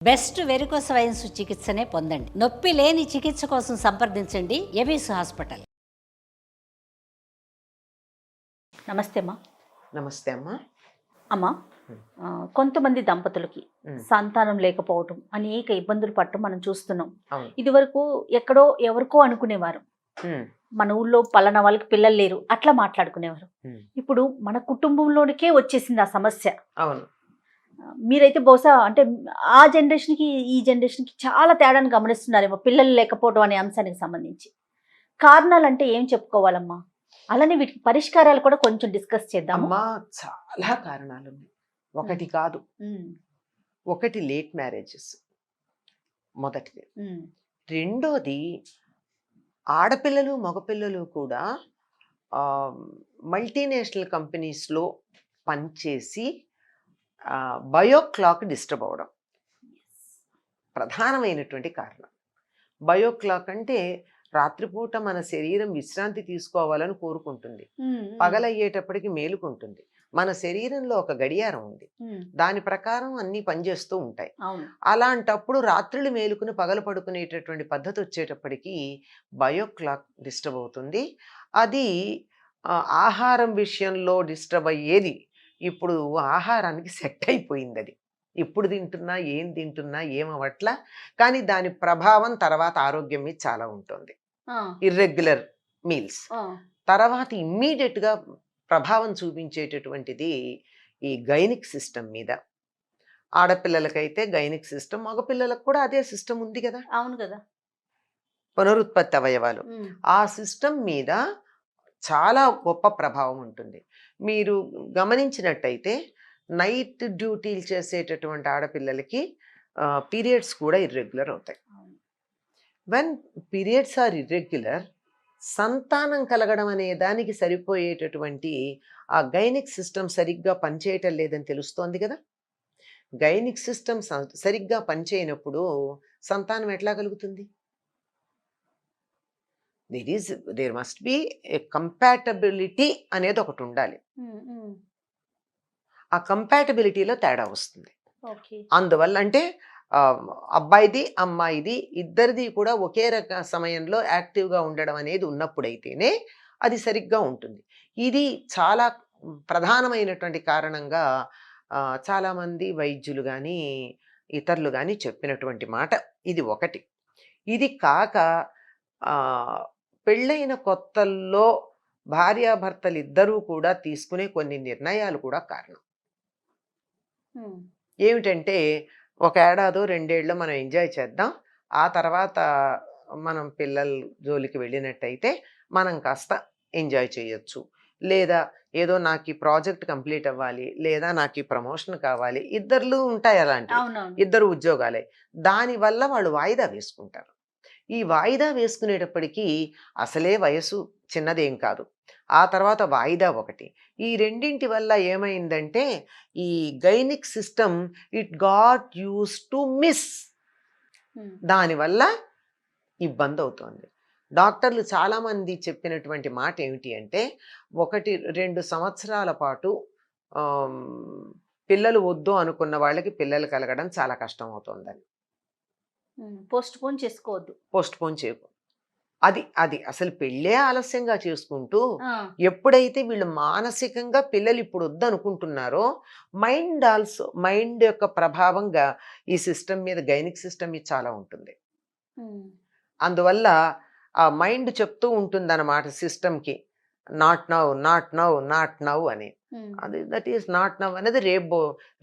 Best varicose veins చికిత్సనే పొందండి. నొప్పి లేని చికిత్స కోసం సంప్రదించండి ఎబిస్ హాస్పిటల్. నమస్తే అమ్మా. నమస్తే అమ్మా. అమ్మా, కొంతమంది దంపతులకి సంతానం లేకపోవటం అనేక ఇబ్బందులు పట్టడం మనం చూస్తున్నాం. ఇదివరకు ఎక్కడో ఎవరికో అనుకునేవారు, మన ఊళ్ళో పలానా వాళ్ళకి పిల్లలు లేరు అట్లా మాట్లాడుకునేవారు. ఇప్పుడు మన కుటుంబంలోనికే వచ్చేసింది ఆ సమస్య. అవును. మీరైతే బహుశా అంటే ఆ జనరేషన్కి ఈ జనరేషన్కి చాలా తేడాను గమనిస్తున్నారేమో పిల్లలు లేకపోవడం అనే అంశానికి సంబంధించి. కారణాలు అంటే ఏం చెప్పుకోవాలమ్మా? అలానే వీటికి పరిష్కారాలు కూడా కొంచెం డిస్కస్ చేద్దాం. అమ్మా, చాలా కారణాలు ఉన్నాయి, ఒకటి కాదు. ఒకటి లేట్ మ్యారేజెస్ మొదటిది. రెండోది ఆడపిల్లలు మగపిల్లలు కూడా మల్టీనేషనల్ కంపెనీస్లో పనిచేసి బయోక్లాక్ డిస్టర్బ్ అవడం ప్రధానమైనటువంటి కారణం. బయోక్లాక్ అంటే రాత్రిపూట మన శరీరం విశ్రాంతి తీసుకోవాలని కోరుకుంటుంది, పగలయ్యేటప్పటికి మేలుకుంటుంది. మన శరీరంలో ఒక గడియారం ఉంది, దాని ప్రకారం అన్ని పనిచేస్తూ ఉంటాయి. అలాంటప్పుడు రాత్రులు మేలుకుని పగలు పడుకునేటటువంటి పద్ధతి వచ్చేటప్పటికి బయోక్లాక్ డిస్టర్బ్ అవుతుంది. అది ఆహారం విషయంలో డిస్టర్బ్ అయ్యేది ఇప్పుడు ఆహారానికి సెట్ అయిపోయింది. అది ఎప్పుడు తింటున్నా ఏం తింటున్నా ఏమవట్లా, కానీ దాని ప్రభావం తర్వాత ఆరోగ్యం మీద చాలా ఉంటుంది. ఇర్రెగ్యులర్ మీల్స్ తర్వాత ఇమ్మీడియట్గా ప్రభావం చూపించేటటువంటిది ఈ గైనిక్ సిస్టమ్ మీద. ఆడపిల్లలకైతే గైనిక్ సిస్టమ్, మగపిల్లలకు కూడా అదే సిస్టమ్ ఉంది కదా. అవును కదా. పునరుత్పత్తి అవయవాలు, ఆ సిస్టమ్ మీద చాలా గొప్ప ప్రభావం ఉంటుంది. మీరు గమనించినట్టయితే నైట్ డ్యూటీలు చేసేటటువంటి ఆడపిల్లలకి పీరియడ్స్ కూడా ఇర్రెగ్యులర్ అవుతాయి. వెన్ పీరియడ్స్ ఆర్ ఇర్రెగ్యులర్, సంతానం కలగడం అనే దానికి సరిపోయేటటువంటి ఆ గైనిక్ సిస్టమ్ సరిగ్గా పనిచేయటం లేదని తెలుస్తోంది కదా. గైనిక్ సిస్టమ్ సరిగ్గా పనిచేయనప్పుడు సంతానం ఎట్లా కలుగుతుంది? There must be a compatibility అనేది ఒకటి ఉండాలి. ఆ కంపాటబిలిటీలో తేడా వస్తుంది. అందువల్ల అంటే అబ్బాయిది అమ్మాయిది ఇద్దరిది కూడా ఒకే సమయంలో యాక్టివ్గా ఉండడం అనేది ఉన్నప్పుడైతేనే అది సరిగ్గా ఉంటుంది. ఇది చాలా ప్రధానమైనటువంటి కారణంగా చాలామంది వైద్యులు కానీ ఇతరులు కానీ చెప్పినటువంటి మాట ఇది ఒకటి. ఇది కాక పెళ్ళైన కొత్తల్లో భార్యాభర్తలు ఇద్దరూ కూడా తీసుకునే కొన్ని నిర్ణయాలు కూడా కారణం. ఏమిటంటే, ఒక ఏడాదో రెండేళ్ళు మనం ఎంజాయ్ చేద్దాం, ఆ తర్వాత మనం పిల్లల జోలికి వెళ్ళినట్టయితే మనం కాస్త ఎంజాయ్ చేయొచ్చు, లేదా ఏదో నాకు ఈ ప్రాజెక్ట్ కంప్లీట్ అవ్వాలి, లేదా నాకు ఈ ప్రమోషన్ కావాలి, ఇద్దరు ఉంటాయి అలాంటివి, ఇద్దరు ఉద్యోగాలే. దానివల్ల వాళ్ళు వాయిదా వేసుకుంటారు. ఈ వాయిదా వేసుకునేటప్పటికీ అసలే వయసు చిన్నదేం కాదు, ఆ తర్వాత వాయిదా ఒకటి, ఈ రెండింటి వల్ల ఏమైందంటే ఈ gynaec system it got use to miss. దానివల్ల ఇబ్బంది అవుతుంది. డాక్టర్లు చాలామంది చెప్పినటువంటి మాట ఏమిటి అంటే, 1-2 సంవత్సరాల పాటు పిల్లలు వద్దు అనుకున్న వాళ్ళకి పిల్లలు కలగడం చాలా కష్టం అవుతుందని. పోస్ట్ పోన్ చేయకు. అది అసలు పెళ్ళే ఆలస్యంగా చేసుకుంటూ ఎప్పుడైతే వీళ్ళు మానసికంగా పిల్లలు ఇప్పుడు వద్దు అనుకుంటున్నారో, మైండ్ యొక్క ప్రభావంగా ఈ సిస్టమ్ మీద, గైనిక్ సిస్టమ్ మీద చాలా ఉంటుంది. అందువల్ల ఆ మైండ్ చెప్తూ ఉంటుంది అన్నమాట సిస్టమ్కి, నాట్ నౌ అని. అది దట్ ఈస్ నాట్ నౌ అనేది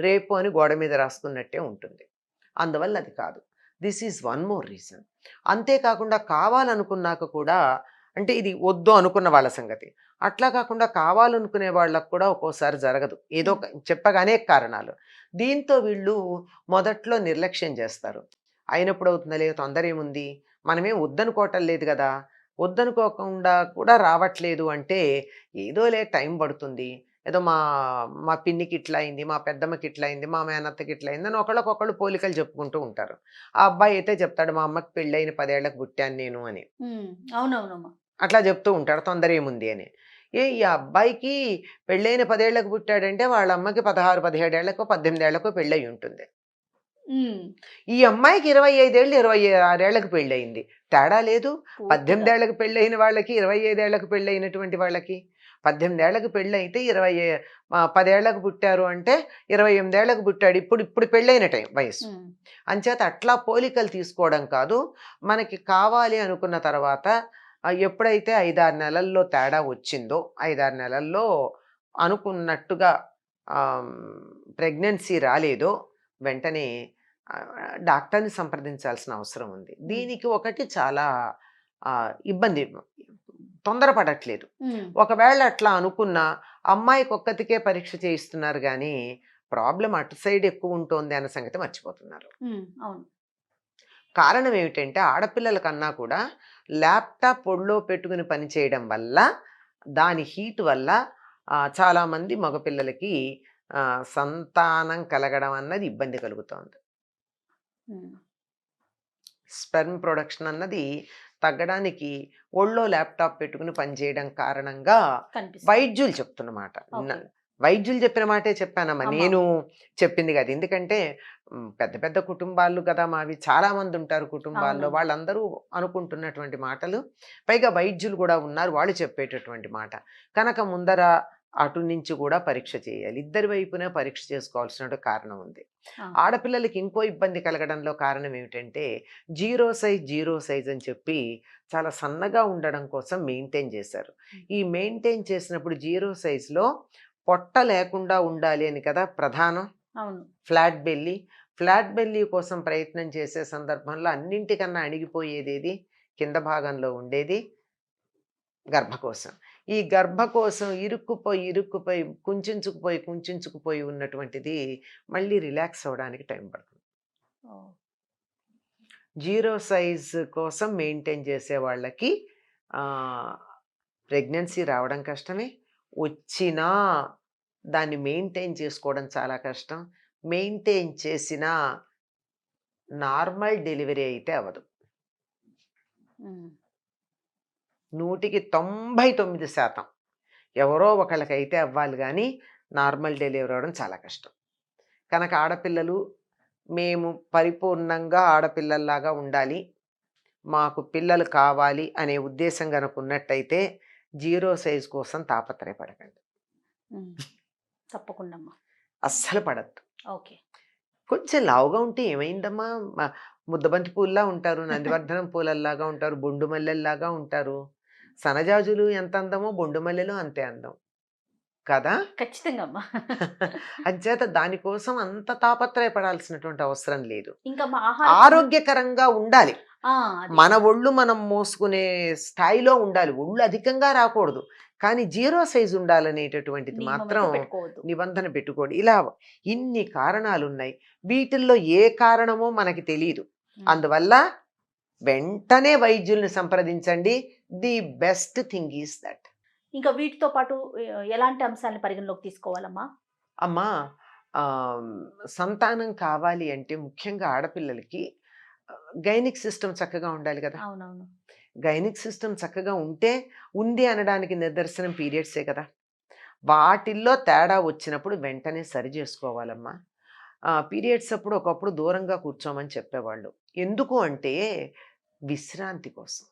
రేపు అని గోడ మీద రాసుకున్నట్టే ఉంటుంది. అందువల్ల అది కాదు. This is one more reason. అంతేకాకుండా కావాలనుకున్నాక కూడా, అంటే ఇది వద్దు అనుకున్న వాళ్ళ సంగతి, అట్లా కాకుండా కావాలనుకునే వాళ్ళకు కూడా ఒక్కోసారి జరగదు, ఏదో చెప్పగానే కారణాలు. దీంతో వీళ్ళు మొదట్లో నిర్లక్ష్యం చేస్తారు. అయినప్పుడు అవుతుందా, తొందర ఏముంది, మనమేం వద్దనుకోవటం లేదు కదా, వద్దనుకోకుండా కూడా రావట్లేదు అంటే ఏదోలే టైం పడుతుంది, ఏదో మా పిన్నికి ఇట్లా అయింది, మా పెద్దమ్మకి ఇట్లా అయింది, మా మేనత్తకి ఇట్లా అయింది అని ఒకళ్ళకొకళ్ళు పోలికలు చెప్పుకుంటూ ఉంటారు. ఆ అబ్బాయి అయితే చెప్తాడు, మా అమ్మకి పెళ్ళైన 10 ఏళ్లకు పుట్టాను నేను అని. అవునవునమ్మా, అట్లా చెప్తూ ఉంటాడు, తొందర ఏముంది అని. ఈ అబ్బాయికి పెళ్ళైన 10 ఏళ్లకు పుట్టాడంటే వాళ్ళ అమ్మకి 16-17 ఏళ్లకో 18 ఏళ్లకో పెళ్ళయి ఉంటుంది. ఈ అమ్మాయికి 25 ఏళ్ళు 26 ఏళ్లకు పెళ్ళయింది, తేడా లేదు. 18 ఏళ్లకు పెళ్ళైన వాళ్ళకి 25 ఏళ్లకు పెళ్ళైనటువంటి వాళ్ళకి, 18 ఏళ్లకు పెళ్ళైతే 10 ఏళ్లకు పుట్టారు అంటే 28 ఏళ్లకు పుట్టాడు, ఇప్పుడు పెళ్ళైన టైం వయసు. అంచేత అట్లా పోలికలు తీసుకోవడం కాదు, మనకి కావాలి అనుకున్న తర్వాత ఎప్పుడైతే 5-6 నెలల్లో తేడా వచ్చిందో, 5-6 నెలల్లో అనుకున్నట్టుగా ప్రెగ్నెన్సీ రాలేదో వెంటనే డాక్టర్ని సంప్రదించాల్సిన అవసరం ఉంది. దీనికి ఒకటి చాలా ఇబ్బంది, తొందరపడట్లేదు. ఒకవేళ అట్లా అనుకున్న అమ్మాయికి ఒక్కతికే పరీక్ష చేయిస్తున్నారు కానీ ప్రాబ్లం అటు సైడ్ ఎక్కువ ఉంటుంది అన్న సంగతి మర్చిపోతున్నారు. కారణం ఏమిటంటే ఆడపిల్లల కన్నా కూడా ల్యాప్టాప్ ఒళ్ళో పెట్టుకుని పని చేయడం వల్ల, దాని హీట్ వల్ల చాలామంది మగపిల్లలకి సంతానం కలగడం అన్నది ఇబ్బంది కలుగుతోంది. స్పెర్మ్ ప్రొడక్షన్ అన్నది తగ్గడానికి ఒళ్ళో ల్యాప్టాప్ పెట్టుకుని పనిచేయడం కారణంగా వైద్యులు చెప్తున్నమాట. వైద్యులు చెప్పిన మాటే చెప్పానమ్మా, నేను చెప్పింది కాదు. ఎందుకంటే పెద్ద పెద్ద కుటుంబాలు కదా మావి, చాలా మంది ఉంటారు కుటుంబాల్లో, వాళ్ళందరూ అనుకుంటున్నటువంటి మాటలు, పైగా వైద్యులు కూడా ఉన్నారు, వాళ్ళు చెప్పేటటువంటి మాట కనుక ముందర అటు నుంచి కూడా పరీక్ష చేయాలి. ఇద్దరి వైపునే పరీక్ష చేసుకోవాల్సిన కారణం ఉంది. ఆడపిల్లలకి ఇంకో ఇబ్బంది కలగడంలో కారణం ఏమిటంటే జీరో సైజ్ అని చెప్పి చాలా సన్నగా ఉండడం కోసం మెయింటైన్ చేశారు. ఈ మెయింటైన్ చేసినప్పుడు జీరో సైజులో పొట్ట లేకుండా ఉండాలి అని కదా ప్రధానం. ఫ్లాట్ బెల్లీ కోసం ప్రయత్నం చేసే సందర్భంలో అన్నింటికన్నా అణిగిపోయేది కింద భాగంలో ఉండేది గర్భకోశం. ఈ గర్భకోశం ఇరుక్కుపోయి కుంచుకుపోయి ఉన్నటువంటిది మళ్ళీ రిలాక్స్ అవ్వడానికి టైం పడుతుంది. జీరో సైజ్ కోసం మెయింటైన్ చేసే వాళ్ళకి ప్రెగ్నెన్సీ రావడం కష్టమే, వచ్చినా దాన్ని మెయింటైన్ చేసుకోవడం చాలా కష్టం. మెయింటైన్ చేసినా నార్మల్ డెలివరీ అయితే అవ్వదు. 100కి 99% ఎవరో ఒకళ్ళకైతే అవ్వాలి కానీ నార్మల్ డెలివరీ అవ్వడం చాలా కష్టం. కనుక ఆడపిల్లలు మేము పరిపూర్ణంగా ఆడపిల్లల్లాగా ఉండాలి, మాకు పిల్లలు కావాలి అనే ఉద్దేశం కనుక ఉన్నట్టయితే జీరో సైజ్ కోసం తాపత్రయపడకండి. తప్పకుండా అస్సలు పడద్దు. కొంచెం లావుగా ఉంటే ఏమైందమ్మా, ముద్దబంతి పూల్లా ఉంటారు, నందివర్ధనం పూలల్లాగా ఉంటారు, బొండు మల్లెల్లాగా ఉంటారు. సనజాజులు ఎంత అందమో బొండు మల్లెలు అంతే అందం కదా. ఖచ్చితంగా అంచేత దానికోసం అంత తాపత్రయపడాల్సినటువంటి అవసరం లేదు. ఇంకా ఆరోగ్యకరంగా ఉండాలి, మన ఒళ్ళు మనం మోసుకునే స్థాయిలో ఉండాలి. ఒళ్ళు అధికంగా రాకూడదు, కానీ జీరో సైజు ఉండాలనేటటువంటిది మాత్రం నిబంధన పెట్టుకోండి. ఇలా ఇన్ని కారణాలు ఉన్నాయి, వీటిల్లో ఏ కారణమో మనకి తెలియదు. అందువల్ల వెంటనే వైద్యుల్ని సంప్రదించండి. The best thing is that. ఇంకా వీటితో పాటు ఎలాంటి అంశాలను పరిగణలోకి తీసుకోవాలమ్మా? అమ్మా, సంతానం కావాలి అంటే ముఖ్యంగా ఆడపిల్లలకి గైనిక్ సిస్టమ్ చక్కగా ఉండాలి కదా. అవునవును. గైనిక్ సిస్టమ్ చక్కగా ఉంటే ఉంది అనడానికి నిదర్శనం పీరియడ్సే కదా. వాటిల్లో తేడా వచ్చినప్పుడు వెంటనే సరి చేసుకోవాలమ్మా. పీరియడ్స్ అప్పుడు ఒకప్పుడు దూరంగా కూర్చోమని చెప్పేవాళ్ళు. ఎందుకు అంటే విశ్రాంతి కోసం,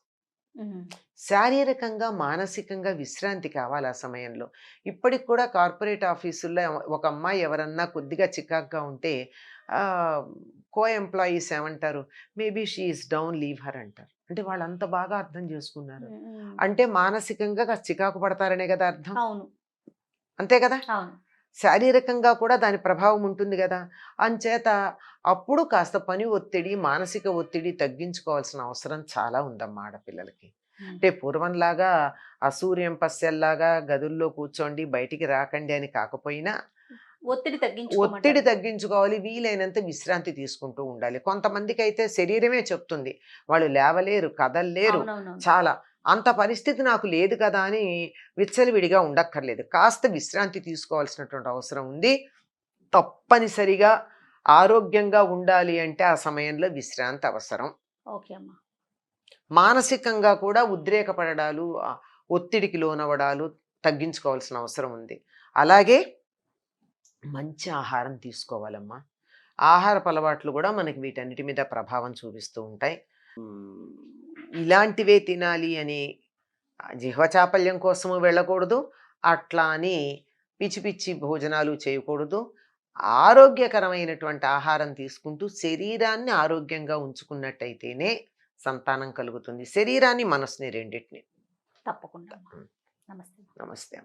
శారీరకంగా మానసికంగా విశ్రాంతి కావాలి ఆ సమయంలో. ఇప్పటికి కూడా కార్పొరేట్ ఆఫీసుల్లో ఒక అమ్మాయి ఎవరన్నా కొద్దిగా చికాగ్గా ఉంటే కో ఎంప్లాయీస్ ఏమంటారు, maybe she is down, leave her అంటారు. అంటే వాళ్ళు అంత బాగా అర్థం చేసుకున్నారు. అంటే మానసికంగా చికాకు పడతారనే కదా అర్థం. అంతే కదా. శారీరకంగా కూడా దాని ప్రభావం ఉంటుంది కదా. అంచేత అప్పుడు కాస్త పని ఒత్తిడి, మానసిక ఒత్తిడి తగ్గించుకోవాల్సిన అవసరం చాలా ఉందమ్మా ఆడపిల్లలకి. అంటే పూర్వంలాగా అసూర్యం పశ్యల్లాగా గదుల్లో కూర్చోండి బయటికి రాకండి అని కాకపోయినా ఒత్తిడి తగ్గించుకోవాలి, వీలైనంత విశ్రాంతి తీసుకుంటూ ఉండాలి. కొంతమందికి అయితే శరీరమే చెప్తుంది వాళ్ళు లేవలేరు, కదలలేరు, చాలా అంత పరిస్థితి నాకు లేదు కదా అని విచ్చలవిడిగా ఉండక్కర్లేదు. కాస్త విశ్రాంతి తీసుకోవాల్సినటువంటి అవసరం ఉంది. తప్పనిసరిగా ఆరోగ్యంగా ఉండాలి అంటే ఆ సమయంలో విశ్రాంతి అవసరం. మానసికంగా కూడా ఉద్రేకపడడాలు, ఒత్తిడికి లోనవడాలు తగ్గించుకోవాల్సిన అవసరం ఉంది. అలాగే మంచి ఆహారం తీసుకోవాలమ్మా. ఆహారపు అలవాట్లు కూడా మనకి వీటన్నిటి మీద ప్రభావం చూపిస్తూ ఉంటాయి. ఇలాంటివే తినాలి అని జిహ్వ చాపల్యం కోసము వెళ్ళకూడదు. అట్లా అని పిచ్చి పిచ్చి భోజనాలు చేయకూడదు. ఆరోగ్యకరమైనటువంటి ఆహారం తీసుకుంటూ శరీరాన్ని ఆరోగ్యంగా ఉంచుకున్నట్టయితేనే సంతానం కలుగుతుంది. శరీరాన్ని, మనసుని రెండిటిని. తప్పకుండా. నమస్తే. నమస్తే.